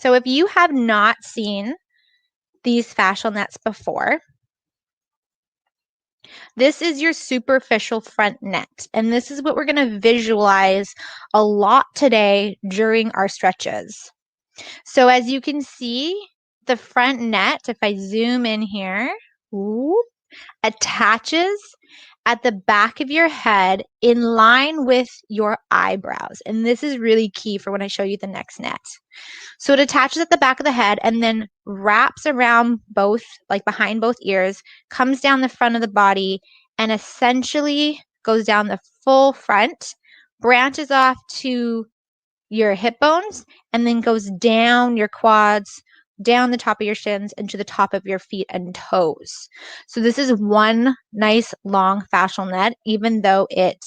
So if you have not seen these fascial nets before, this is your superficial front net, and this is what we're going to visualize a lot today during our stretches. So as you can see, the front net, if I zoom in here, attaches at the back of your head in line with your eyebrows. And this is really key for when I show you the next net. So it attaches at the back of the head and then wraps around both, like behind both ears, comes down the front of the body, and essentially goes down the full front, branches off to your hip bones, and then goes down your quads, down the top of your shins, and to the top of your feet and toes. So this is one nice long fascial net. Even though it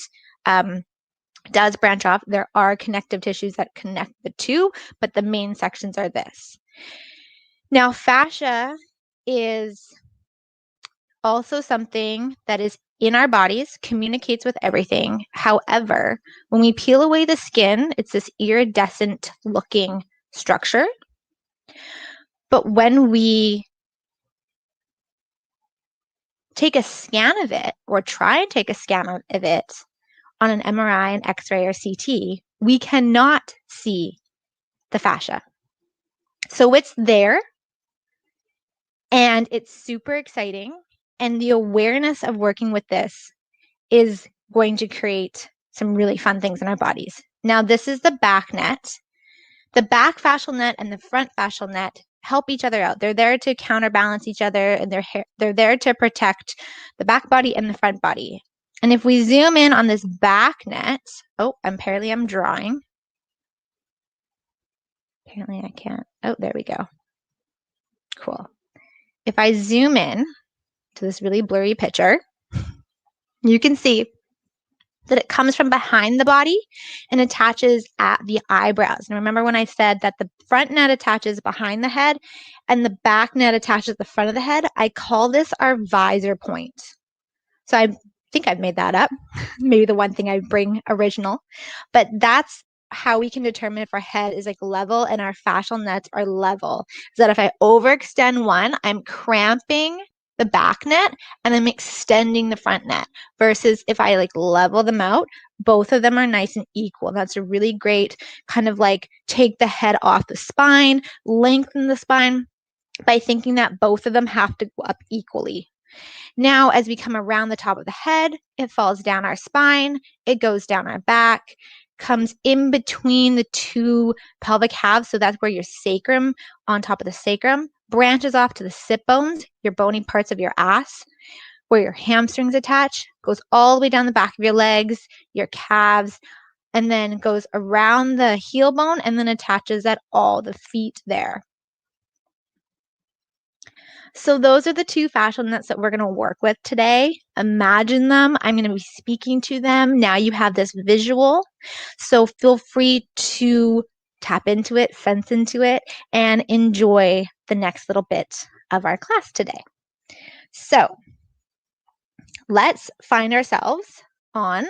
does branch off, there are connective tissues that connect the two, but the main sections are this. Now, fascia is also something that is in our bodies, communicates with everything. However, when we peel away the skin, it's this iridescent looking structure. But when we take a scan of it, or try and take a scan of it on an MRI, an X-ray, or CT, we cannot see the fascia. So it's there, and it's super exciting. And the awareness of working with this is going to create some really fun things in our bodies. Now, this is the back net. The back fascial net and the front fascial net help each other out. They're there to counterbalance each other, and they're there to protect the back body and the front body. And if we zoom in on this back net, apparently I'm drawing. Apparently I can't. Oh, there we go. Cool. If I zoom in to this really blurry picture, you can see that it comes from behind the body and attaches at the eyebrows. And remember when I said that the front net attaches behind the head and the back net attaches at the front of the head? I call this our visor point. So I think I've made that up. Maybe the one thing I bring original, but that's how we can determine if our head is like level and our fascial nets are level. Is that if I overextend one, I'm cramping the back net and I'm extending the front net, versus if I like level them out, both of them are nice and equal. That's a really great kind of like take the head off the spine, lengthen the spine by thinking that both of them have to go up equally. Now, as we come around the top of the head, it falls down our spine, it goes down our back, comes in between the two pelvic halves. So that's where your sacrum, on top of the sacrum, branches off to the sit bones, your bony parts of your ass, where your hamstrings attach, goes all the way down the back of your legs, your calves, and then goes around the heel bone and then attaches at all the feet there. So those are the two fascial nets that we're going to work with today. Imagine them. I'm going to be speaking to them. Now you have this visual. So feel free to tap into it, sense into it, and enjoy the next little bit of our class today. So let's find ourselves on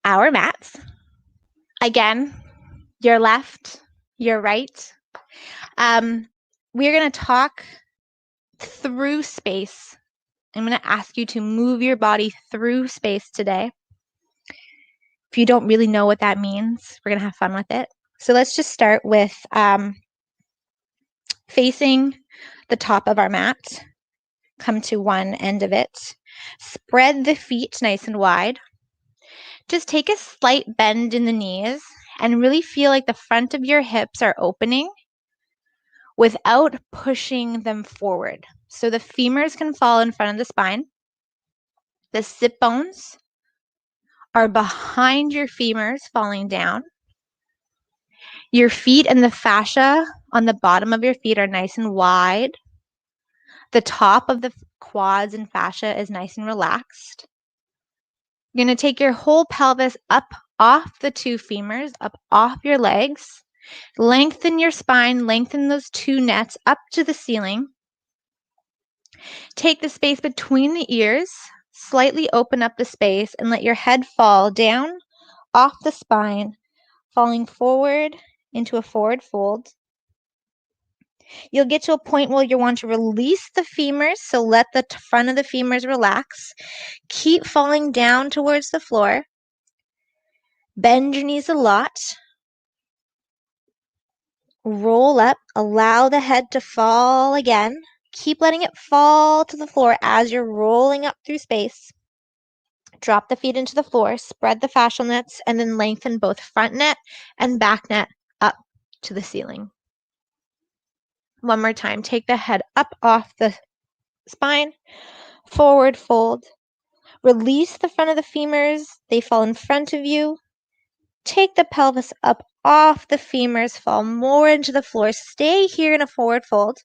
our mats. Again, your left, your right. We're going to talk through space. I'm going to ask you to move your body through space today. If you don't really know what that means, we're going to have fun with it. So let's just start with facing the top of our mat. Come to one end of it. Spread the feet nice and wide. Just take a slight bend in the knees and really feel like the front of your hips are opening without pushing them forward. So the femurs can fall in front of the spine. The sit bones are behind your femurs, falling down. Your feet and the fascia on the bottom of your feet are nice and wide. The top of the quads and fascia is nice and relaxed. You're going to take your whole pelvis up off the two femurs, up off your legs. Lengthen your spine, lengthen those two nets up to the ceiling. Take the space between the ears, slightly open up the space, and let your head fall down off the spine, falling forward into a forward fold. You'll get to a point where you want to release the femurs, so let the front of the femurs relax. Keep falling down towards the floor. Bend your knees a lot. Roll up, allow the head to fall again. Keep letting it fall to the floor as you're rolling up through space. Drop the feet into the floor, spread the fascial nets, and then lengthen both front net and back net up to the ceiling. One more time, take the head up off the spine, forward fold. Release the front of the femurs, they fall in front of you. Take the pelvis up off the femurs, fall more into the floor. Stay here in a forward fold.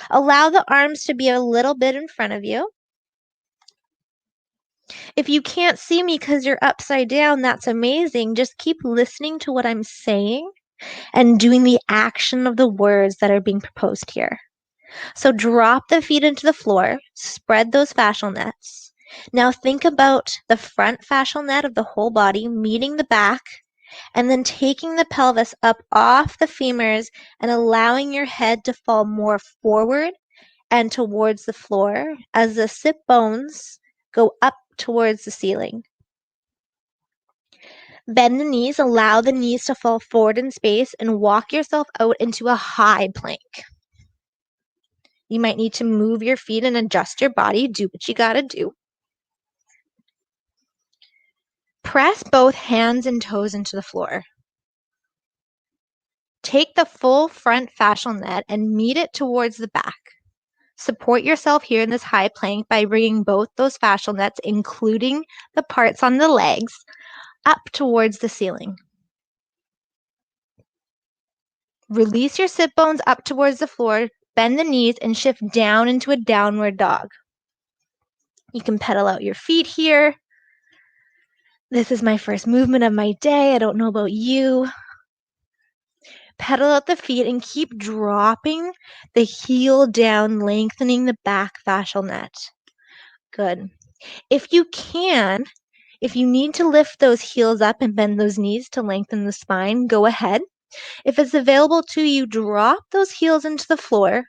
Allow the arms to be a little bit in front of you. If you can't see me because you're upside down, that's amazing. Just keep listening to what I'm saying and doing the action of the words that are being proposed here. So drop the feet into the floor, spread those fascial nets. Now think about the front fascial net of the whole body meeting the back, and then taking the pelvis up off the femurs and allowing your head to fall more forward and towards the floor as the sit bones go up towards the ceiling. Bend the knees, allow the knees to fall forward in space, and walk yourself out into a high plank. You might need to move your feet and adjust your body. Do what you gotta do. Press both hands and toes into the floor. Take the full front fascial net and meet it towards the back. Support yourself here in this high plank by bringing both those fascial nets, including the parts on the legs, up towards the ceiling. Release your sit bones up towards the floor, bend the knees, and shift down into a downward dog. You can pedal out your feet here. This is my first movement of my day. I don't know about you. Pedal out the feet and keep dropping the heel down, lengthening the back fascial net. Good. If you can, if you need to lift those heels up and bend those knees to lengthen the spine, go ahead. If it's available to you, drop those heels into the floor.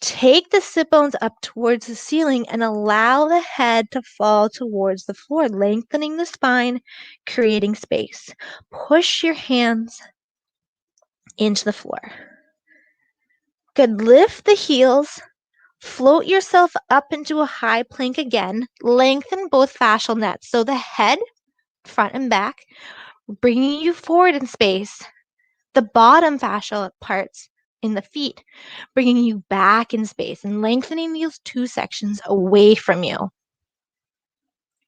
Take the sit bones up towards the ceiling and allow the head to fall towards the floor, lengthening the spine, creating space. Push your hands into the floor. Good. Lift the heels. Float yourself up into a high plank again. Lengthen both fascial nets. So the head, front and back, bringing you forward in space. The bottom fascial parts in the feet, bringing you back in space and lengthening these two sections away from you.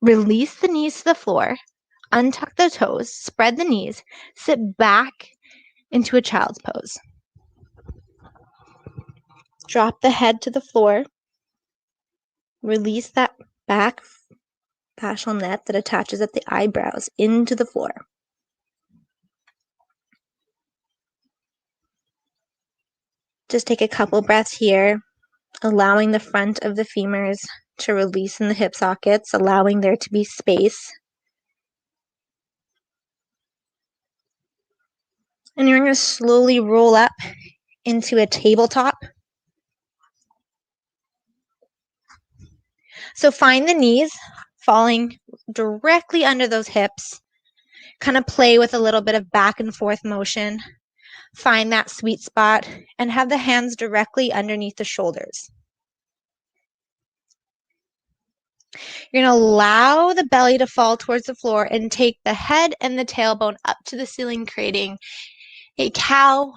Release the knees to the floor. Untuck the toes. Spread the knees. Sit back into a child's pose. Drop the head to the floor. Release that back fascial net that attaches at the eyebrows into the floor. Just take a couple breaths here, allowing the front of the femurs to release in the hip sockets, allowing there to be space. And you're going to slowly roll up into a tabletop. So find the knees falling directly under those hips. Kind of play with a little bit of back and forth motion. Find that sweet spot and have the hands directly underneath the shoulders. You're going to allow the belly to fall towards the floor and take the head and the tailbone up to the ceiling, creating a cow.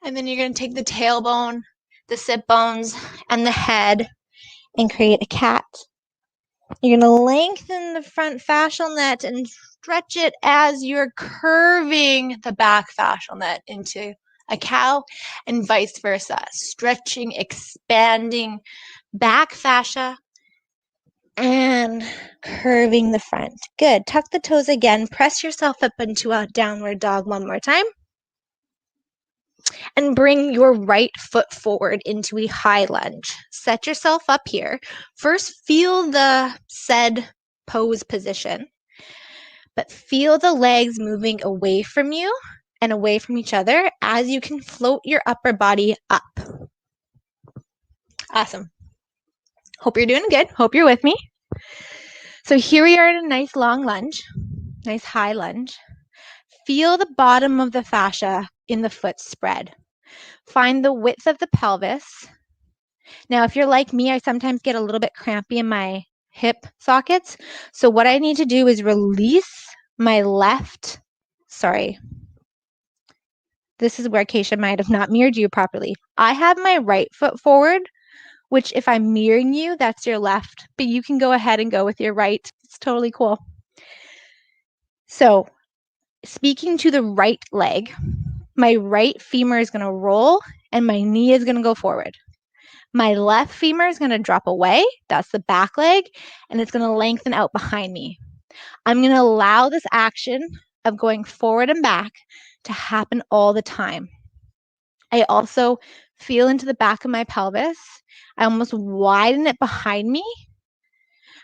And then you're going to take the tailbone, the sit bones, and the head and create a cat. You're going to lengthen the front fascial net and stretch it as you're curving the back fascial net into a cow, and vice versa. Stretching, expanding back fascia and curving the front. Good. Tuck the toes again. Press yourself up into a downward dog one more time. And bring your right foot forward into a high lunge. Set yourself up here. First, feel the said pose position, but feel the legs moving away from you and away from each other as you can float your upper body up. Awesome. Hope you're doing good. Hope you're with me. So here we are in a nice long lunge, nice high lunge. Feel the bottom of the fascia in the foot spread. Find the width of the pelvis. Now, if you're like me, I sometimes get a little bit crampy in my hip sockets. So what I need to do is release my left, sorry. This is where Akeisha might have not mirrored you properly. I have my right foot forward, which if I'm mirroring you, that's your left, but you can go ahead and go with your right. It's totally cool. So speaking to the right leg, my right femur is going to roll and my knee is going to go forward. My left femur is going to drop away. That's the back leg, and it's going to lengthen out behind me. I'm going to allow this action of going forward and back to happen all the time. I also feel into the back of my pelvis. I almost widen it behind me.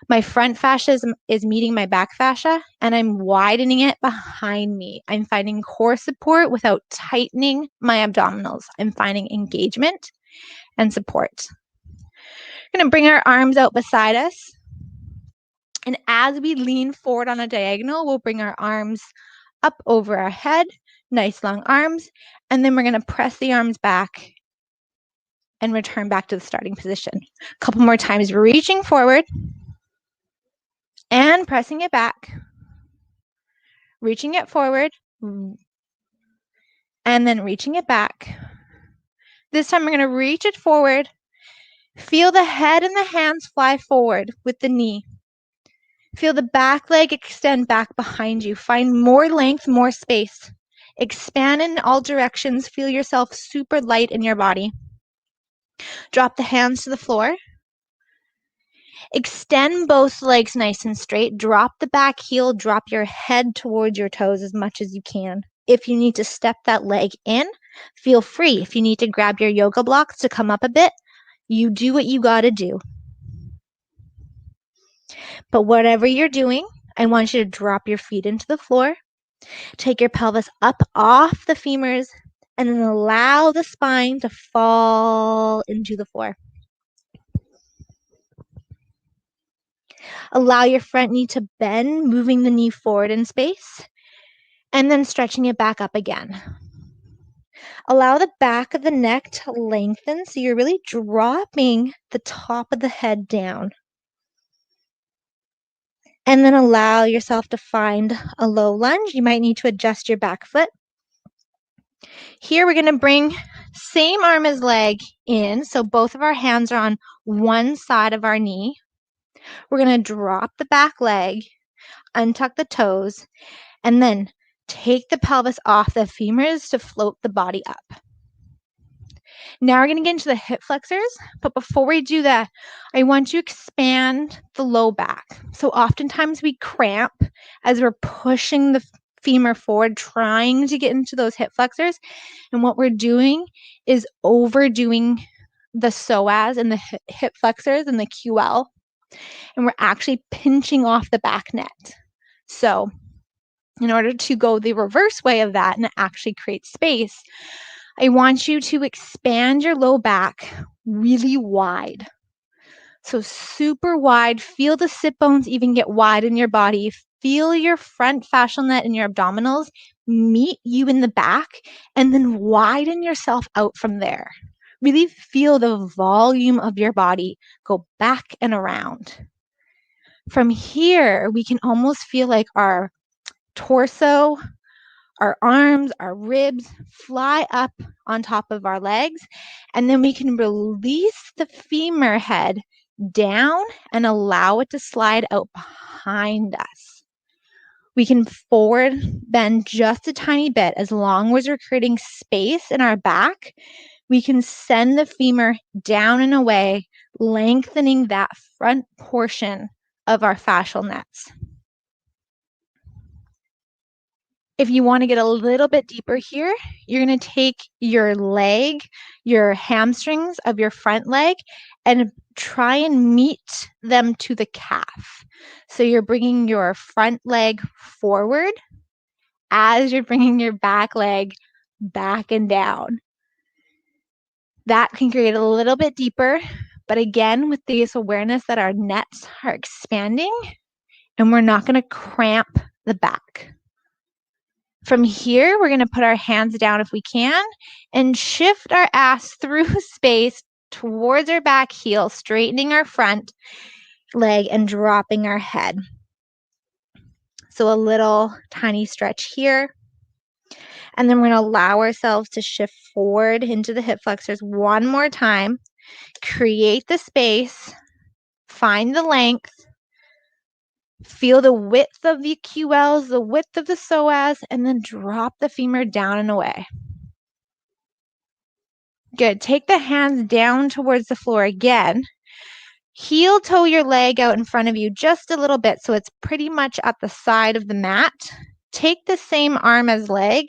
My front fascia is meeting my back fascia, and I'm widening it behind me. I'm finding core support without tightening my abdominals. I'm finding engagement and support. We're going to bring our arms out beside us. And as we lean forward on a diagonal, we'll bring our arms up over our head, nice long arms, and then we're going to press the arms back and return back to the starting position. A couple more times, reaching forward and pressing it back, reaching it forward, and then reaching it back. This time we're going to reach it forward. Feel the head and the hands fly forward with the knee. Feel the back leg extend back behind you. Find more length, more space. Expand in all directions. Feel yourself super light in your body. Drop the hands to the floor. Extend both legs nice and straight. Drop the back heel. Drop your head towards your toes as much as you can. If you need to step that leg in, feel free. If you need to grab your yoga blocks to come up a bit, you do what you got to do. But whatever you're doing, I want you to drop your feet into the floor. Take your pelvis up off the femurs and then allow the spine to fall into the floor. Allow your front knee to bend, moving the knee forward in space, and then stretching it back up again. Allow the back of the neck to lengthen, so you're really dropping the top of the head down. And then allow yourself to find a low lunge. You might need to adjust your back foot. Here we're going to bring same arm as leg in, so both of our hands are on one side of our knee. We're going to drop the back leg, untuck the toes, and then take the pelvis off the femurs to float the body up. Now we're going to get into the hip flexors, but before we do that, I want to expand the low back. So oftentimes we cramp as we're pushing the femur forward, trying to get into those hip flexors. And what we're doing is overdoing the psoas and the hip flexors and the QL. And we're actually pinching off the back net. So in order to go the reverse way of that and actually create space, I want you to expand your low back really wide. So super wide. Feel the sit bones even get wide in your body. Feel your front fascial net and your abdominals meet you in the back, and then widen yourself out from there. Really feel the volume of your body go back and around. From here, we can almost feel like our torso, our arms, our ribs fly up on top of our legs, and then we can release the femur head down and allow it to slide out behind us. We can forward bend just a tiny bit. As long as we're creating space in our back, we can send the femur down and away, lengthening that front portion of our fascial nets. If you want to get a little bit deeper here, you're going to take your leg, your hamstrings of your front leg, and try and meet them to the calf. So you're bringing your front leg forward as you're bringing your back leg back and down. That can create a little bit deeper, but again, with this awareness that our nets are expanding and we're not going to cramp the back. From here, we're going to put our hands down if we can and shift our ass through space towards our back heel, straightening our front leg and dropping our head. So a little tiny stretch here. And then we're going to allow ourselves to shift forward into the hip flexors one more time. Create the space. Find the length. Feel the width of the QLs, the width of the psoas, and then drop the femur down and away. Good. Take the hands down towards the floor again. Heel toe your leg out in front of you just a little bit so it's pretty much at the side of the mat. Take the same arm as leg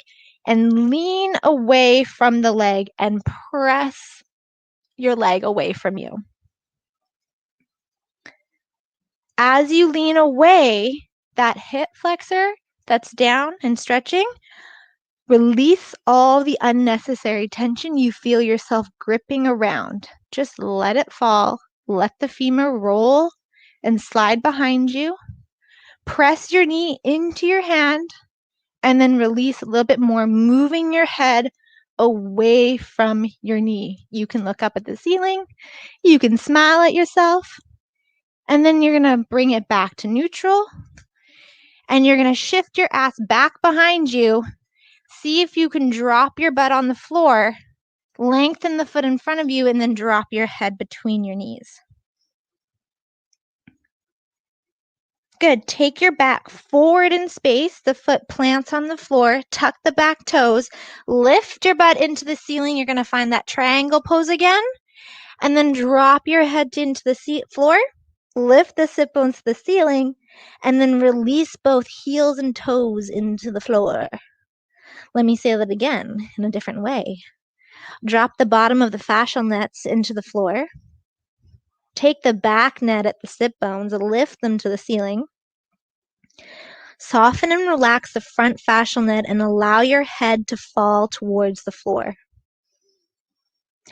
and lean away from the leg and press your leg away from you. As you lean away, that hip flexor that's down and stretching, release all the unnecessary tension you feel yourself gripping around. Just let it fall. Let the femur roll and slide behind you. Press your knee into your hand and then release a little bit more, moving your head away from your knee. You can look up at the ceiling. You can smile at yourself. And then you're going to bring it back to neutral. And you're going to shift your ass back behind you. See if you can drop your butt on the floor, lengthen the foot in front of you, and then drop your head between your knees. Good. Take your back forward in space. The foot plants on the floor. Tuck the back toes. Lift your butt into the ceiling. You're going to find that triangle pose again. And then drop your head into the floor. Lift the sit bones to the ceiling. And then release both heels and toes into the floor. Let me say that again in a different way. Drop the bottom of the fascial nets into the floor. Take the back net at the sit bones and lift them to the ceiling. Soften and relax the front fascial net and allow your head to fall towards the floor.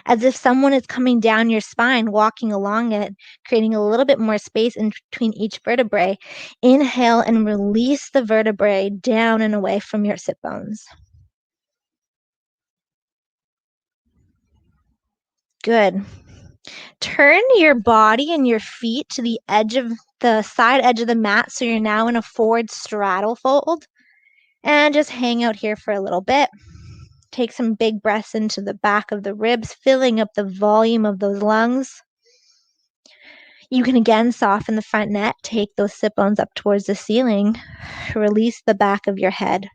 As if someone is coming down your spine, walking along it, creating a little bit more space in between each vertebrae. Inhale and release the vertebrae down and away from your sit bones. Good. Turn your body and your feet to the edge of the side edge of the mat so you're now in a forward straddle fold. And just hang out here for a little bit. Take some big breaths into the back of the ribs, filling up the volume of those lungs. You can again soften the front net. Take those sit bones up towards the ceiling. Release the back of your head.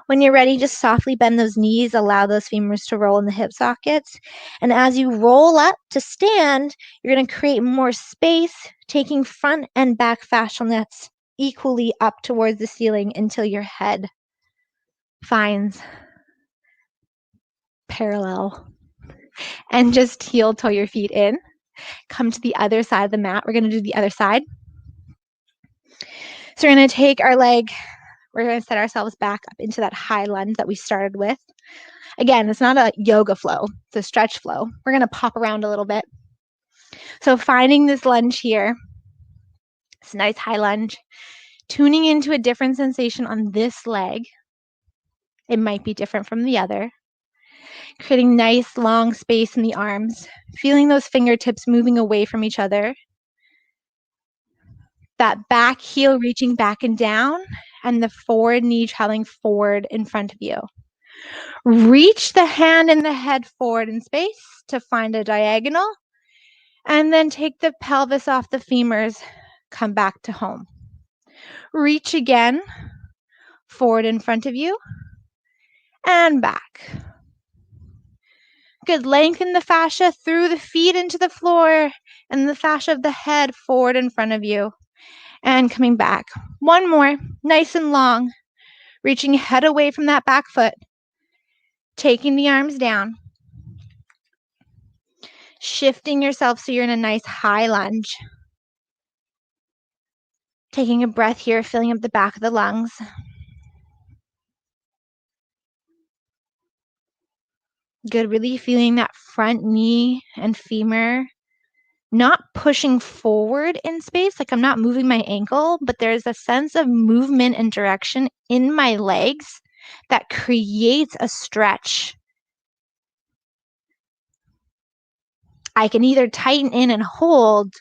When you're ready, just softly bend those knees, allow those femurs to roll in the hip sockets. And as you roll up to stand, you're going to create more space, taking front and back fascial nets equally up towards the ceiling until your head finds parallel. And just heel toe your feet in. Come to the other side of the mat. We're going to do the other side. So we're going to take our leg. We're going to set ourselves back up into that high lunge that we started with. Again, it's not a yoga flow. It's a stretch flow. We're going to pop around a little bit. So finding this lunge here. It's a nice high lunge. Tuning into a different sensation on this leg. It might be different from the other. Creating nice long space in the arms. Feeling those fingertips moving away from each other. That back heel reaching back and down. And the forward knee traveling forward in front of you. Reach the hand and the head forward in space to find a diagonal. And then take the pelvis off the femurs. Come back to home. Reach again. Forward in front of you. And back. Good. Lengthen the fascia through the feet into the floor. And the fascia of the head forward in front of you. And coming back. One more. Nice and long. Reaching head away from that back foot. Taking the arms down. Shifting yourself so you're in a nice high lunge. Taking a breath here, filling up the back of the lungs. Good, really feeling that front knee and femur not pushing forward in space, like I'm not moving my ankle, but there's a sense of movement and direction in my legs that creates a stretch. I can either tighten in and hold,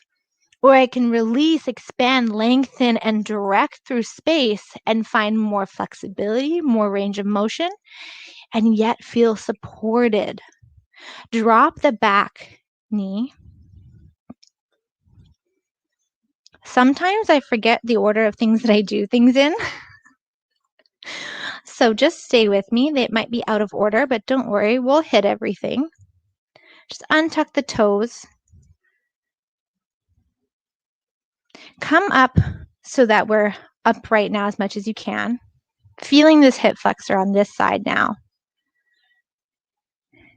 or I can release, expand, lengthen, and direct through space and find more flexibility, more range of motion, and yet feel supported. Drop the back knee. Sometimes I forget the order of things that I do things in. So just stay with me. It might be out of order, but don't worry, we'll hit everything. Just untuck the toes. Come up so that we're upright now as much as you can. Feeling this hip flexor on this side now.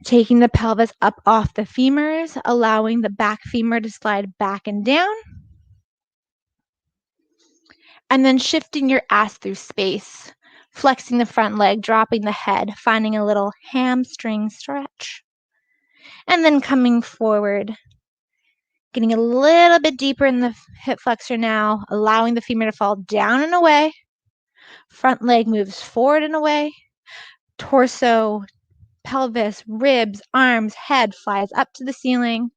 Taking the pelvis up off the femurs, allowing the back femur to slide back and down. And then shifting your ass through space, flexing the front leg, dropping the head, finding a little hamstring stretch. And then coming forward, getting a little bit deeper in the hip flexor now, allowing the femur to fall down and away. Front leg moves forward and away. Torso, pelvis, ribs, arms, head flies up to the ceiling.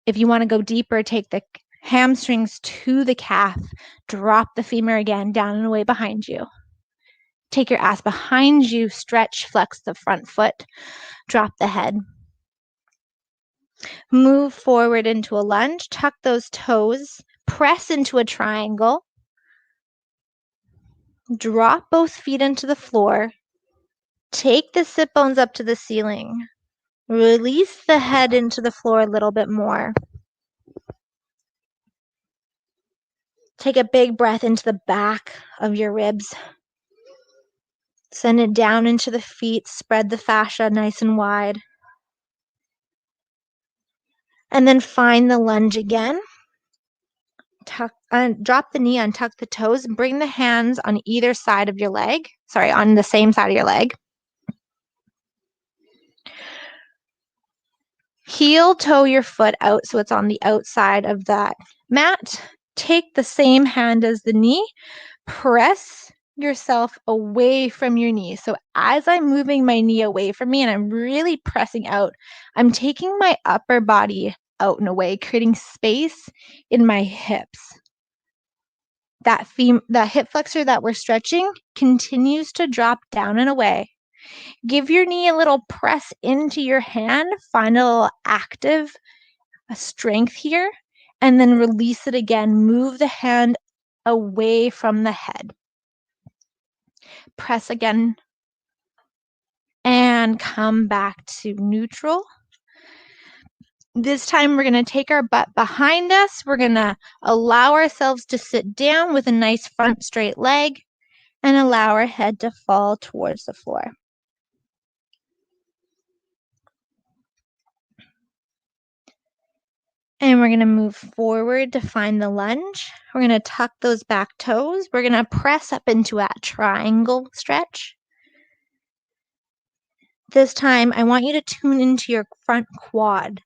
If you want to go deeper, take the hamstrings to the calf. Drop the femur again down and away behind you. Take your ass behind you, stretch, flex the front foot, drop the head. Move forward into a lunge, tuck those toes, press into a triangle. Drop both feet into the floor. Take the sit bones up to the ceiling. Release the head into the floor a little bit more. Take a big breath into the back of your ribs. Send it down into the feet. Spread the fascia nice and wide. And then find the lunge again. Drop the knee, untuck the toes, and bring the hands on either side of your leg. Sorry, on the same side of your leg. Heel toe your foot out so it's on the outside of that mat. Take the same hand as the knee. Press yourself away from your knee. So as I'm moving my knee away from me and I'm really pressing out, I'm taking my upper body out and away, creating space in my hips. That hip flexor that we're stretching continues to drop down and away. Give your knee a little press into your hand. Find a little active strength here. And then release it again. Move the hand away from the head. Press again. And come back to neutral. This time we're going to take our butt behind us. We're going to allow ourselves to sit down with a nice front straight leg and allow our head to fall towards the floor. And we're going to move forward to find the lunge. We're going to tuck those back toes. We're going to press up into that triangle stretch. This time, I want you to tune into your front quad.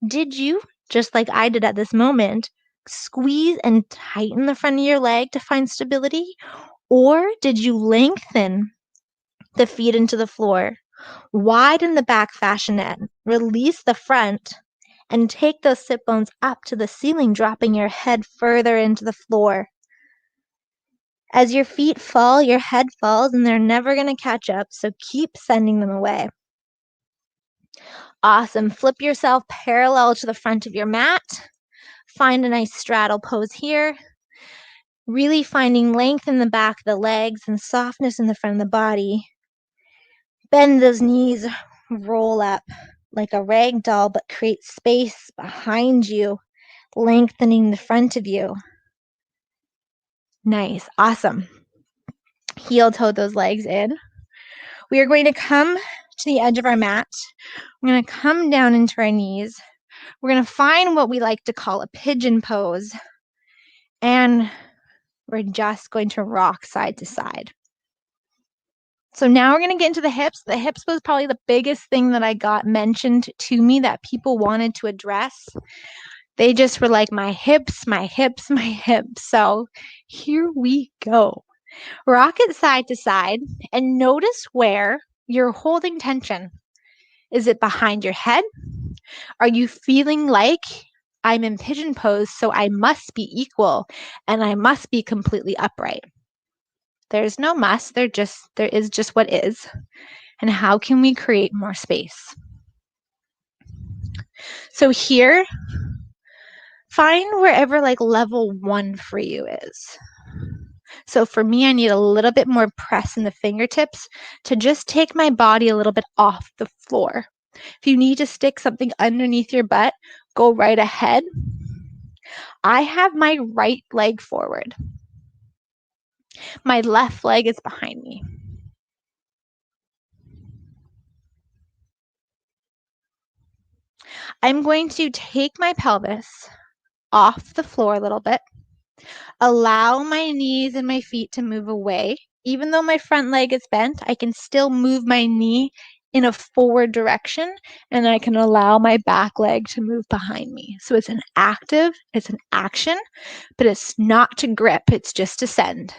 Did you, just like I did at this moment, squeeze and tighten the front of your leg to find stability? Or did you lengthen the feet into the floor, widen the back fascia net, release the front, and take those sit bones up to the ceiling, dropping your head further into the floor? As your feet fall, your head falls, and they're never going to catch up, so keep sending them away. Awesome. Flip yourself parallel to the front of your mat. Find a nice straddle pose here. Really finding length in the back of the legs and softness in the front of the body. Bend those knees, roll up like a rag doll, but create space behind you, lengthening the front of you. Nice. Awesome. Heel toe those legs in. We are going to come to the edge of our mat. We're going to come down into our knees. We're going to find what we like to call a pigeon pose. And we're just going to rock side to side. So now we're going to get into the hips. The hips was probably the biggest thing that I got mentioned to me that people wanted to address. They just were like, my hips, my hips, my hips. So here we go. Rock it side to side and notice where you're holding tension. Is it behind your head? Are you feeling like I'm in pigeon pose, so I must be equal and I must be completely upright? There's no must, there is just what is. And how can we create more space? So here, find wherever like level 1 for you is. So for me, I need a little bit more press in the fingertips to just take my body a little bit off the floor. If you need to stick something underneath your butt, go right ahead. I have my right leg forward. My left leg is behind me. I'm going to take my pelvis off the floor a little bit, allow my knees and my feet to move away. Even though my front leg is bent, I can still move my knee in a forward direction, and I can allow my back leg to move behind me. So it's an active, it's an action, but it's not to grip, it's just to send.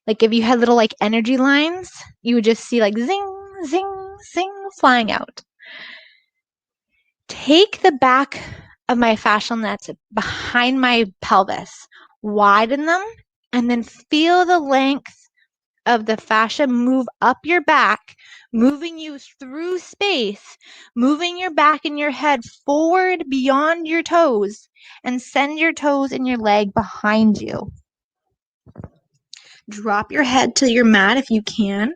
Like if you had little like energy lines, you would just see like zing, zing, zing flying out. Take the back of my fascial nets behind my pelvis, widen them, and then feel the length of the fascia move up your back, moving you through space, moving your back and your head forward beyond your toes, and send your toes and your leg behind you. Drop your head to your mat if you can,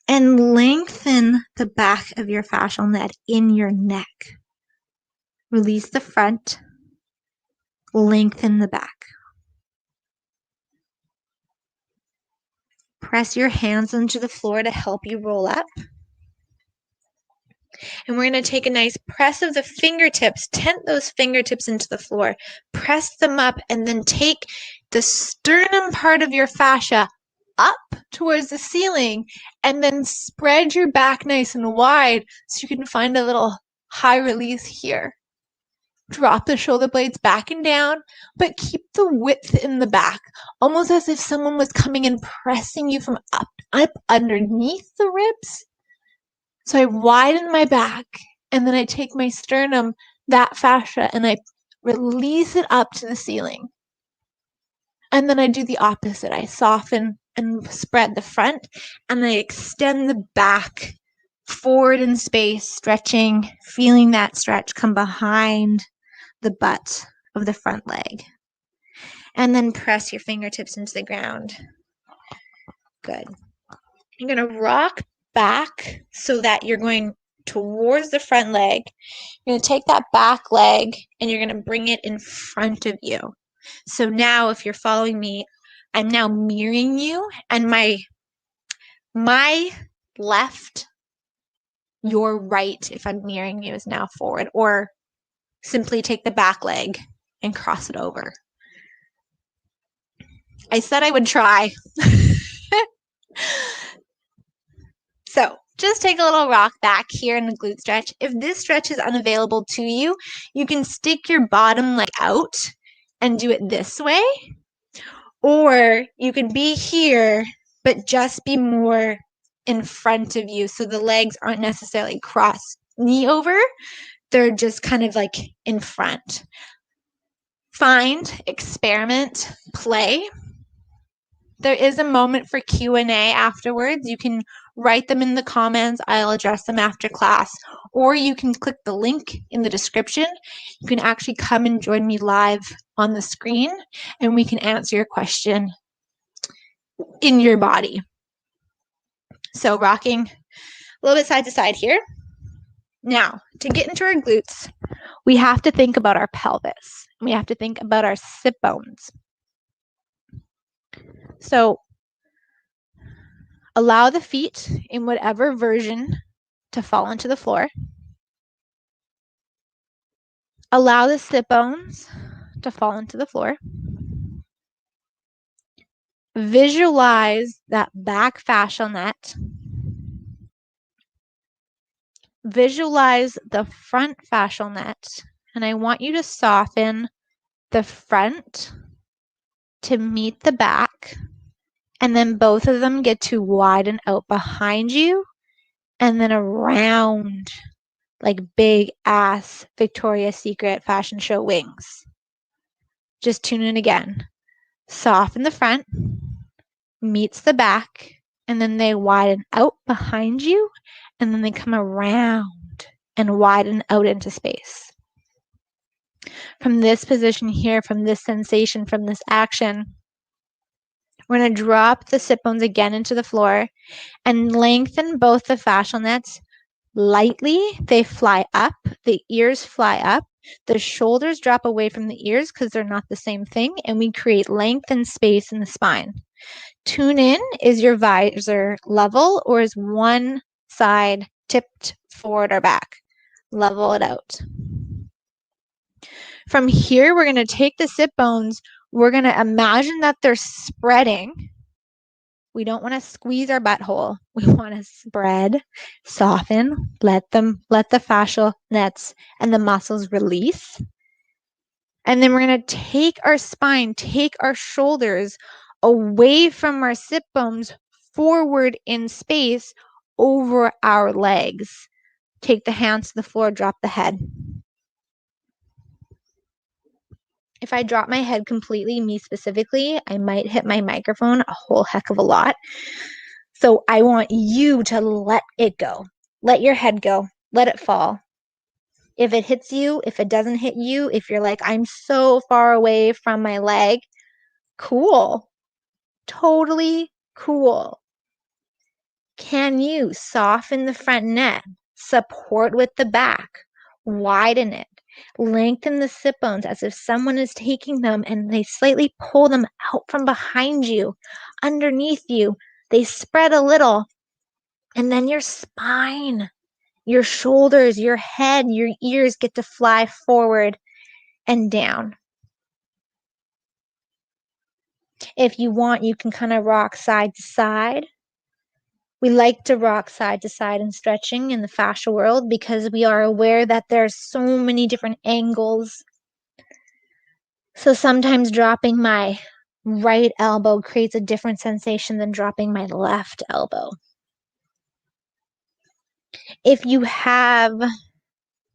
and lengthen the back of your fascial net in your neck. Release the front, lengthen the back. Press your hands into the floor to help you roll up. And we're going to take a nice press of the fingertips, tent those fingertips into the floor, press them up, and then take the sternum part of your fascia up towards the ceiling, and then spread your back nice and wide so you can find a little high release here. Drop the shoulder blades back and down, but keep the width in the back, almost as if someone was coming and pressing you from up underneath the ribs. So I widen my back, and then I take my sternum, that fascia, and I release it up to the ceiling. And then I do the opposite. I soften and spread the front, and I extend the back forward in space, stretching, feeling that stretch come behind the butt of the front leg. And then press your fingertips into the ground. Good. You're going to rock back so that you're going towards the front leg. You're going to take that back leg and you're going to bring it in front of you. So now if you're following me, I'm now mirroring you, and my left, your right, if I'm mirroring you, is now forward, or simply take the back leg and cross it over. I said I would try. So just take a little rock back here in the glute stretch. If this stretch is unavailable to you, you can stick your bottom leg out and do it this way. Or you can be here, but just be more in front of you. So the legs aren't necessarily cross knee over. They're just kind of like in front. Find, experiment, play. There is a moment for Q&A afterwards. You can write them in the comments. I'll address them after class. Or you can click the link in the description. You can actually come and join me live on the screen, and we can answer your question in your body. So rocking a little bit side to side here. Now, to get into our glutes, we have to think about our pelvis. We have to think about our sit bones. So allow the feet in whatever version to fall onto the floor. Allow the sit bones to fall into the floor. Visualize that back fascial net. Visualize the front fascial net, and I want you to soften the front to meet the back, and then both of them get to widen out behind you and then around like big ass Victoria's Secret fashion show wings. Just tune in again. Soften the front, meets the back, and then they widen out behind you, and then they come around and widen out into space. From this position here, from this sensation, from this action, we're going to drop the sit bones again into the floor and lengthen both the fascial nets lightly. They fly up, the ears fly up, the shoulders drop away from the ears because they're not the same thing, and we create length and space in the spine. Tune in, is your visor level or is one side tipped forward or back? Level it out. From here, we're going to take the sit bones, we're going to imagine that they're spreading. We don't want to squeeze our butthole. We want to spread, soften, let the fascial nets and the muscles release. And then we're going to take our spine, take our shoulders away from our sit bones, forward in space over our legs. Take the hands to the floor, drop the head. If I drop my head completely, me specifically, I might hit my microphone a whole heck of a lot. So I want you to let it go. Let your head go. Let it fall. If it hits you, if it doesn't hit you, if you're like, I'm so far away from my leg, cool. Totally cool. Can you soften the front net, support with the back, widen it, lengthen the sit bones as if someone is taking them and they slightly pull them out from behind you, underneath you. They spread a little, and then your spine, your shoulders, your head, your ears get to fly forward and down. If you want, you can kind of rock side to side. We like to rock side to side in stretching in the fascia world because we are aware that there's so many different angles. So sometimes dropping my right elbow creates a different sensation than dropping my left elbow. If you have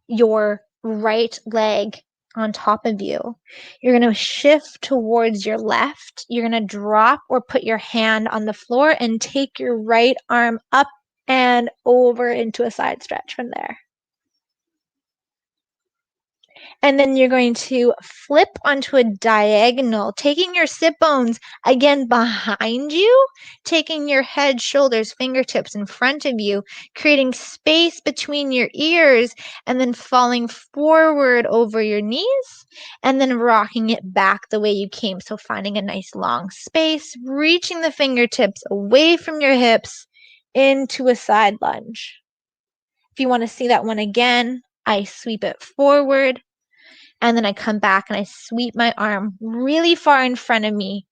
your right leg on top of you, you're going to shift towards your left. You're going to drop or put your hand on the floor and take your right arm up and over into a side stretch from there. And then you're going to flip onto a diagonal, taking your sit bones again behind you, taking your head, shoulders, fingertips in front of you, creating space between your ears, and then falling forward over your knees, and then rocking it back the way you came. So finding a nice long space, reaching the fingertips away from your hips into a side lunge. If you want to see that one again, I sweep it forward. And then I come back and I sweep my arm really far in front of me.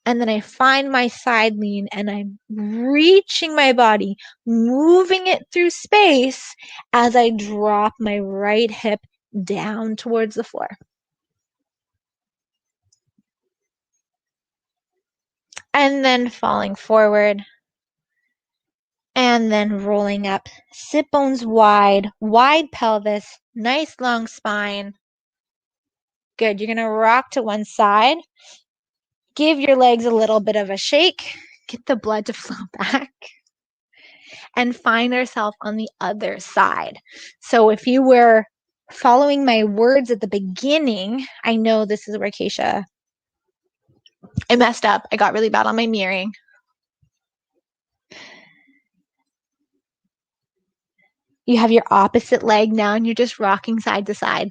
And then I find my side lean and I'm reaching my body, moving it through space as I drop my right hip down towards the floor. And then falling forward. And then rolling up. Sit bones wide, wide pelvis, nice long spine. Good. You're going to rock to one side. Give your legs a little bit of a shake. Get the blood to flow back. And find ourselves on the other side. So if you were following my words at the beginning, I know this is where Akeisha, I messed up. I got really bad on my mirroring. You have your opposite leg now and you're just rocking side to side.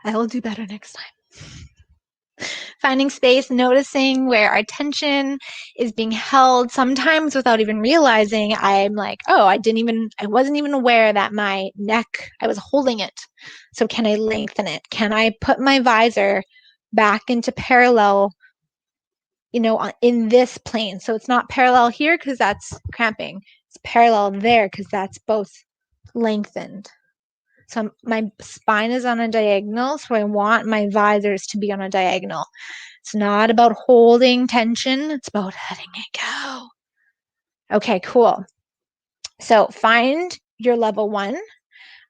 I will do better next time. Finding space, noticing where our tension is being held. Sometimes without even realizing, I'm like, oh, I wasn't even aware that my neck, I was holding it. So can I lengthen it? Can I put my visor back into parallel, in this plane? So it's not parallel here because that's cramping. It's parallel there because that's both lengthened. So my spine is on a diagonal, so I want my visors to be on a diagonal. It's not about holding tension, it's about letting it go. Okay, cool. So find your level 1.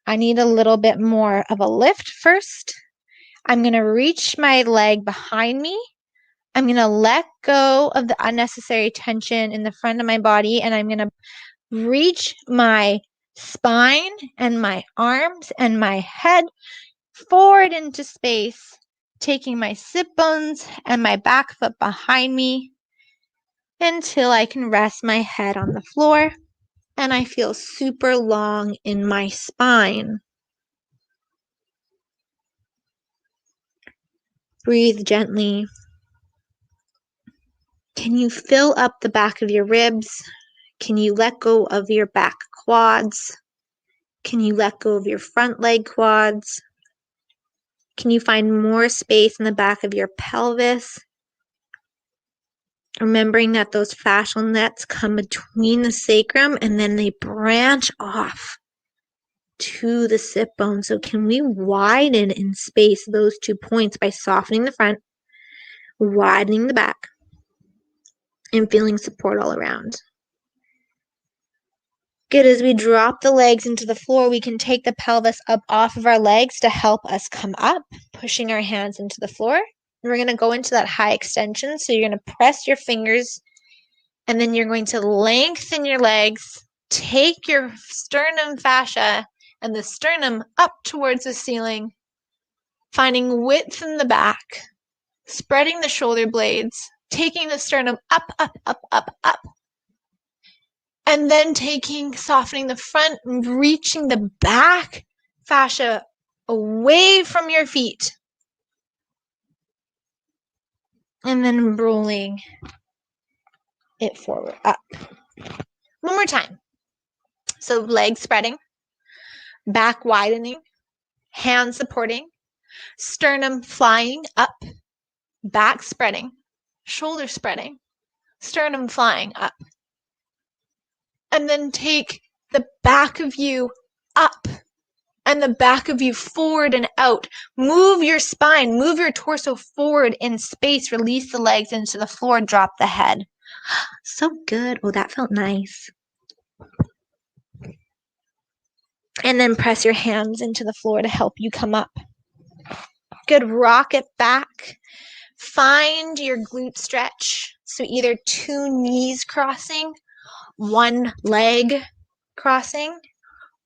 I need a little bit more of a lift first. I'm going to reach my leg behind me. I'm going to let go of the unnecessary tension in the front of my body, and I'm going to reach my spine and my arms and my head forward into space, taking my sit bones and my back foot behind me until I can rest my head on the floor and I feel super long in my spine. Breathe gently. Can you fill up the back of your ribs? Can you let go of your back quads? Can you let go of your front leg quads? Can you find more space in the back of your pelvis? Remembering that those fascial nets come between the sacrum and then they branch off to the sit bone. So can we widen in space those 2 points by softening the front, widening the back, and feeling support all around? Good. As we drop the legs into the floor, we can take the pelvis up off of our legs to help us come up, pushing our hands into the floor. And we're going to go into that high extension. So you're going to press your fingers, and then you're going to lengthen your legs, take your sternum fascia and the sternum up towards the ceiling, finding width in the back, spreading the shoulder blades, taking the sternum up, up, up, up, up, and then softening the front, reaching the back fascia away from your feet, and then rolling it forward, up. One more time. So legs spreading, back widening, hands supporting, sternum flying up, back spreading, shoulder spreading, sternum flying up. And then take the back of you up and the back of you forward and out. Move your spine, move your torso forward in space. Release the legs into the floor, drop the head. So good. Oh, that felt nice. And then press your hands into the floor to help you come up. Good. Rock it back. Find your glute stretch. So either 2 knees crossing, 1 leg crossing,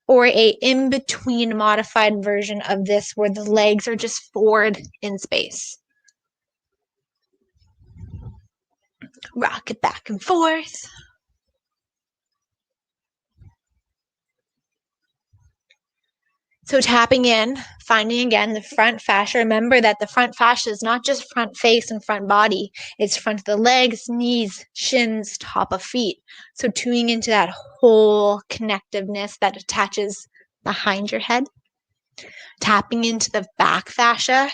or a in-between modified version of this where the legs are just forward in space. Rock it back and forth. So tapping in, finding again the front fascia. Remember that the front fascia is not just front face and front body. It's front of the legs, knees, shins, top of feet. So tuning into that whole connectiveness that attaches behind your head. Tapping into the back fascia,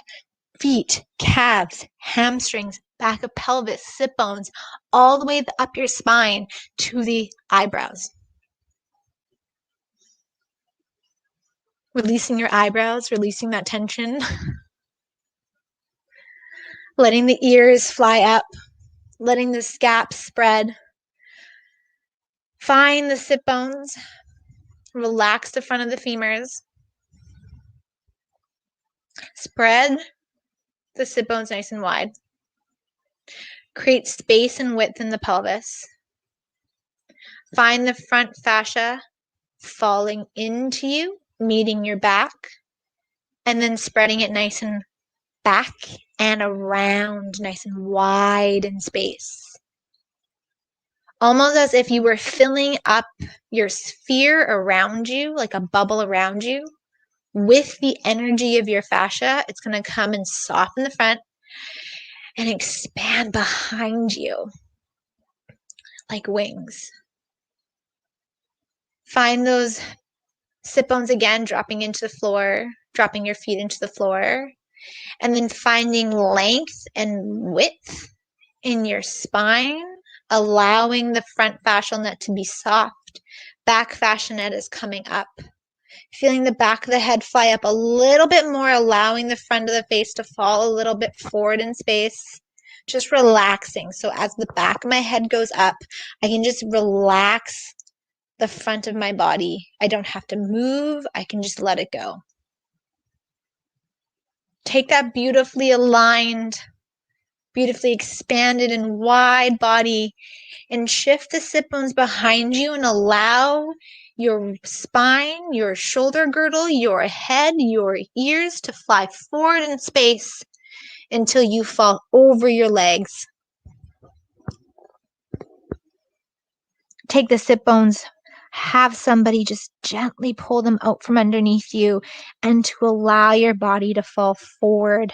feet, calves, hamstrings, back of pelvis, sit bones, all the way up your spine to the eyebrows. Releasing your eyebrows, releasing that tension. Letting the ears fly up, letting the scap spread. Find the sit bones. Relax the front of the femurs. Spread the sit bones nice and wide. Create space and width in the pelvis. Find the front fascia falling into you, meeting your back, and then spreading it nice and back and around, nice and wide in space. Almost as if you were filling up your sphere around you, like a bubble around you, with the energy of your fascia. It's going to come and soften the front and expand behind you like wings. Find those sit bones again, dropping into the floor, dropping your feet into the floor, and then finding length and width in your spine, allowing the front fascial net to be soft. Back fascia net is coming up. Feeling the back of the head fly up a little bit more, allowing the front of the face to fall a little bit forward in space. Just relaxing. So as the back of my head goes up, I can just relax the front of my body. I don't have to move. I can just let it go. Take that beautifully aligned, beautifully expanded and wide body and shift the sit bones behind you and allow your spine, your shoulder girdle, your head, your ears to fly forward in space until you fall over your legs. Take the sit bones, have somebody just gently pull them out from underneath you and to allow your body to fall forward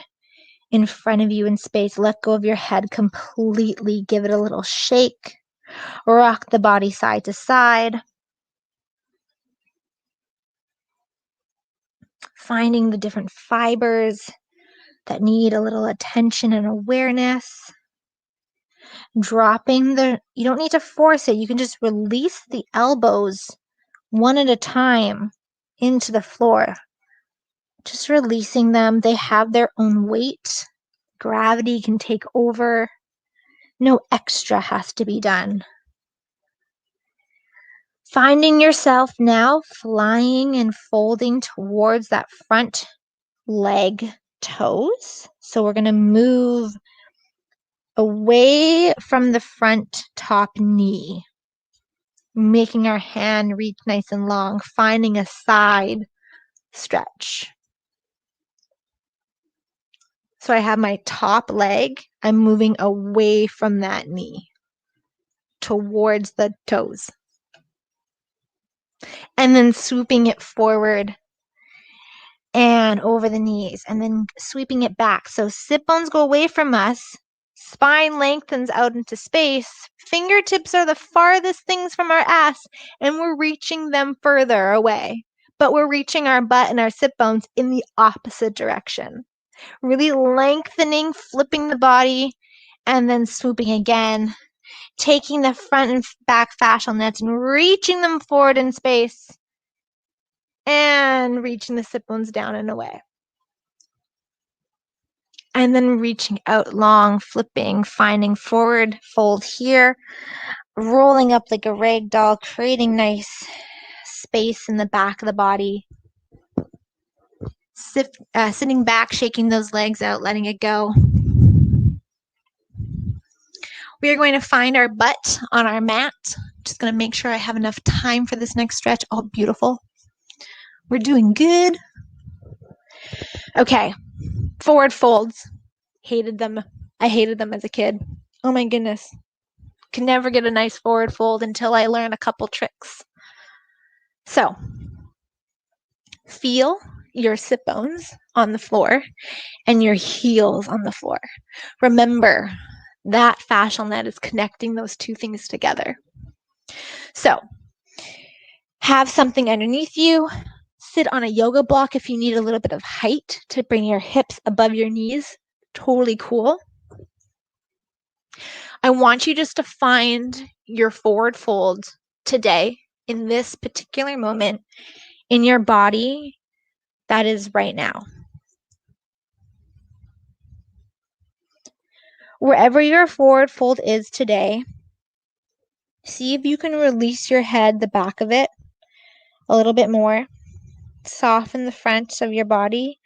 in front of you in space. Let go of your head completely. Give it a little shake. Rock the body side to side. Finding the different fibers that need a little attention and awareness. Dropping you don't need to force it. You can just release the elbows one at a time into the floor. Just releasing them. They have their own weight. Gravity can take over. No extra has to be done. Finding yourself now flying and folding towards that front leg toes. So we're going to move away from the front top knee, making our hand reach nice and long, finding a side stretch. So I have my top leg, I'm moving away from that knee towards the toes. And then swooping it forward and over the knees, and then sweeping it back. So sit bones go away from us, spine lengthens out into space, fingertips are the farthest things from our ass, and we're reaching them further away. But we're reaching our butt and our sit bones in the opposite direction. Really lengthening, flipping the body, and then swooping again, taking the front and back fascial nets and reaching them forward in space, and reaching the sit bones down and away. And then reaching out long, flipping, finding forward fold here, rolling up like a rag doll, creating nice space in the back of the body. Sitting back, shaking those legs out, letting it go. We are going to find our butt on our mat. Just going to make sure I have enough time for this next stretch. Oh, beautiful. We're doing good. Okay, forward folds. Hated them. I hated them as a kid. Oh my goodness. Can never get a nice forward fold until I learn a couple tricks. So, feel your sit bones on the floor and your heels on the floor. Remember, that fascial net is connecting those two things together. So, have something underneath you. Sit on a yoga block if you need a little bit of height to bring your hips above your knees. Totally cool. I want you just to find your forward fold today in this particular moment in your body that is right now. Wherever your forward fold is today, see if you can release your head, the back of it, a little bit more. Soften the front of your body,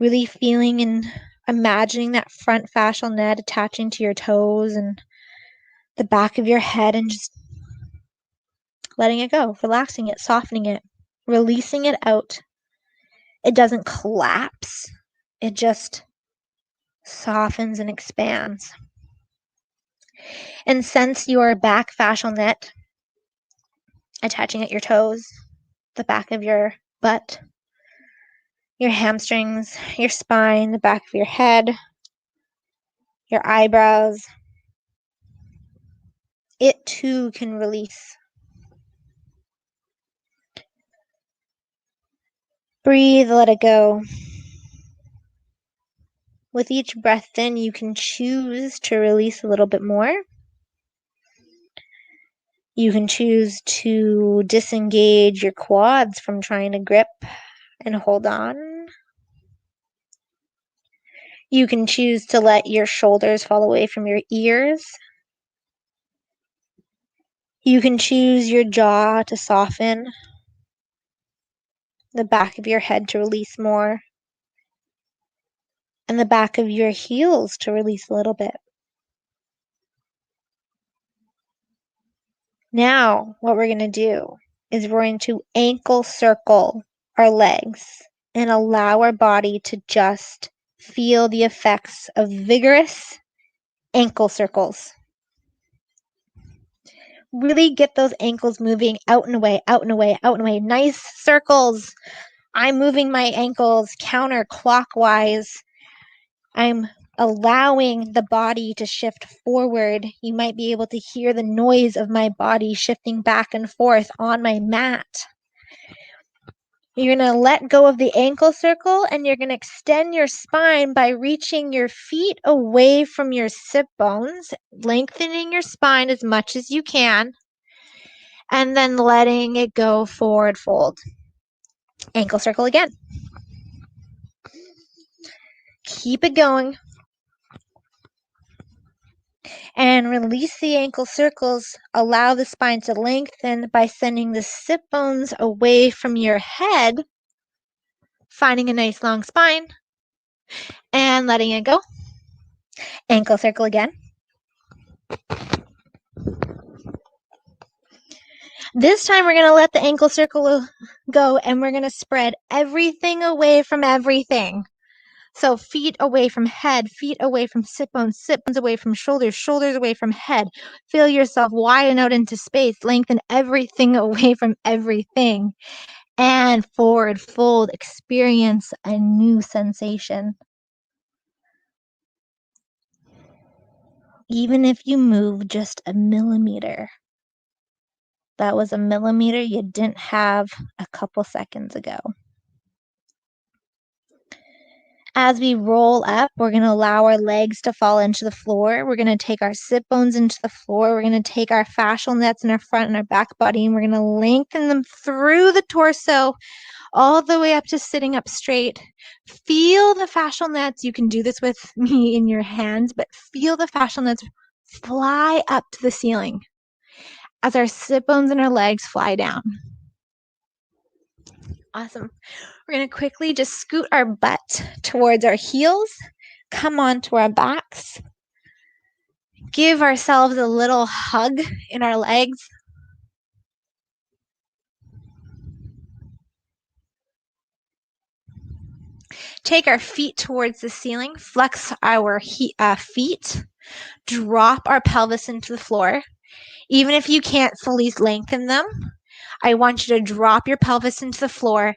really feeling and imagining that front fascial net attaching to your toes and the back of your head, and just letting it go, relaxing it, softening it, releasing it out. It doesn't collapse. It just softens and expands. And sense your back fascial net attaching at your toes, the back of your butt, your hamstrings, your spine, the back of your head, your eyebrows. It too can release. Breathe, let it go. With each breath in, you can choose to release a little bit more. You can choose to disengage your quads from trying to grip and hold on. You can choose to let your shoulders fall away from your ears. You can choose your jaw to soften, the back of your head to release more, and the back of your heels to release a little bit. Now, what we're going to do is we're going to ankle circle our legs and allow our body to just feel the effects of vigorous ankle circles. Really get those ankles moving out and away, out and away, out and away. Nice circles. I'm moving my ankles counterclockwise. I'm allowing the body to shift forward. You might be able to hear the noise of my body shifting back and forth on my mat. You're going to let go of the ankle circle and you're going to extend your spine by reaching your feet away from your sit bones, lengthening your spine as much as you can, and then letting it go forward fold. Ankle circle again. Keep it going. And release the ankle circles. Allow the spine to lengthen by sending the sit bones away from your head, finding a nice long spine, and letting it go. Ankle circle again. This time we're going to let the ankle circle go and we're going to spread everything away from everything. So feet away from head, feet away from sit bones away from shoulders, shoulders away from head. Feel yourself widen out into space. Lengthen everything away from everything. And forward fold. Experience a new sensation. Even if you move just a millimeter, that was a millimeter you didn't have a couple seconds ago. As we roll up, we're going to allow our legs to fall into the floor. We're going to take our sit bones into the floor. We're going to take our fascial nets in our front and our back body, and we're going to lengthen them through the torso all the way up to sitting up straight. Feel the fascial nets. You can do this with me in your hands, but feel the fascial nets fly up to the ceiling as our sit bones and our legs fly down. Awesome. We're going to quickly just scoot our butt towards our heels, come onto our backs, give ourselves a little hug in our legs. Take our feet towards the ceiling, flex our feet, drop our pelvis into the floor. Even if you can't fully lengthen them, I want you to drop your pelvis into the floor,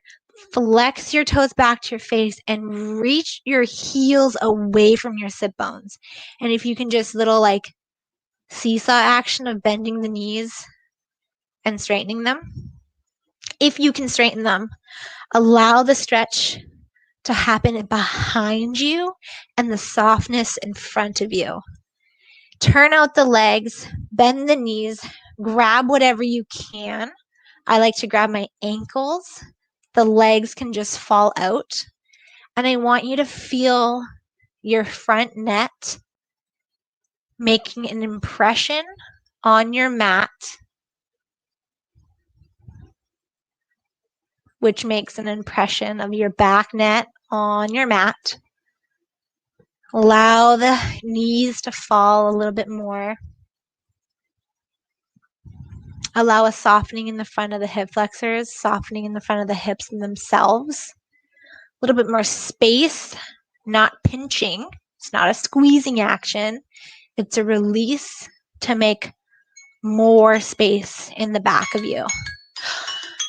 flex your toes back to your face, and reach your heels away from your sit bones. And if you can just little like seesaw action of bending the knees and straightening them. If you can straighten them, allow the stretch to happen behind you and the softness in front of you. Turn out the legs, bend the knees, grab whatever you can. I like to grab my ankles. The legs can just fall out. And I want you to feel your front net making an impression on your mat, which makes an impression of your back net on your mat. Allow the knees to fall a little bit more. Allow a softening in the front of the hip flexors, softening in the front of the hips themselves. A little bit more space, not pinching. It's not a squeezing action. It's a release to make more space in the back of you.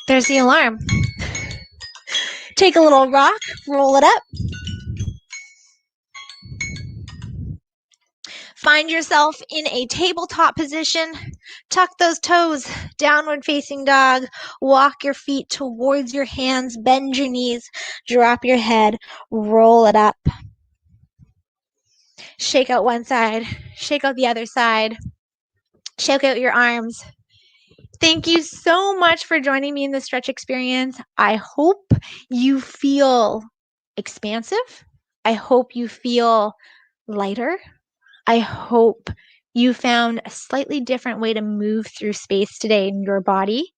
There's the alarm. Take a little rock, roll it up. Find yourself in a tabletop position. Tuck those toes, downward facing dog. Walk your feet towards your hands, bend your knees, drop your head, roll it up. Shake out one side, shake out the other side, shake out your arms. Thank you so much for joining me in the stretch experience. I hope you feel expansive. I hope you feel lighter. I hope you found a slightly different way to move through space today in your body.